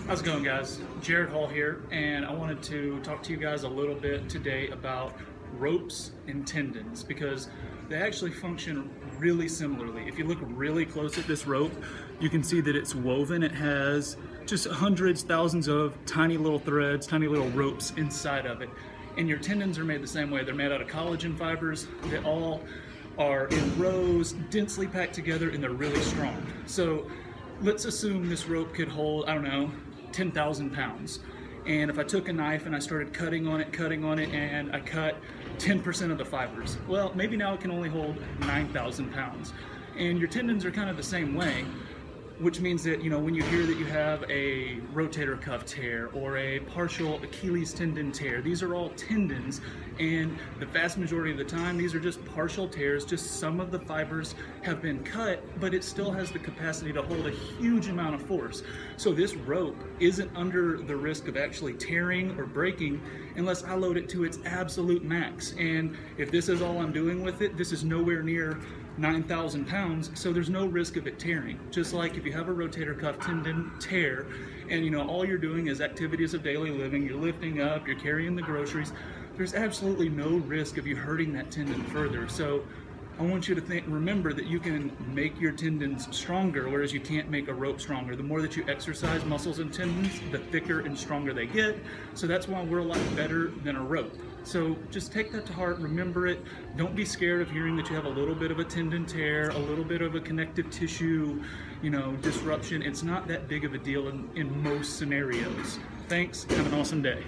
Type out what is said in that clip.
How's it going, guys? Jarod Hall here, and I wanted to talk to you guys a little bit today about ropes and tendons because they actually function really similarly. If you look really close at this rope, you can see that it's woven. It has just hundreds, thousands of tiny little threads, tiny little ropes inside of it. And your tendons are made the same way. They're made out of collagen fibers. They all are in rows, densely packed together, and they're really strong. So let's assume this rope could hold, I don't know, 10,000 pounds. And if I took a knife and I started cutting on it, and I cut 10% of the fibers, well, maybe now it can only hold 9,000 pounds. And your tendons are kind of the same way, which means that, when you hear that you have a rotator cuff tear or a partial Achilles tendon tear, these are all tendons, and the vast majority of the time, these are just partial tears. Just some of the fibers have been cut, but it still has the capacity to hold a huge amount of force. So this rope isn't under the risk of actually tearing or breaking unless I load it to its absolute max. And if this is all I'm doing with it, this is nowhere near 9,000 pounds, so there's no risk of it tearing. Just like if you have a rotator cuff tendon tear and all you're doing is activities of daily living, you're lifting up, you're carrying the groceries, there's absolutely no risk of you hurting that tendon further. So I want you to remember that you can make your tendons stronger, whereas you can't make a rope stronger. The more that you exercise muscles and tendons, the thicker and stronger they get. So that's why we're a lot better than a rope. So just take that to heart, remember it. Don't be scared of hearing that you have a little bit of a tendon tear, a little bit of a connective tissue, disruption. It's not that big of a deal in most scenarios. Thanks, have an awesome day.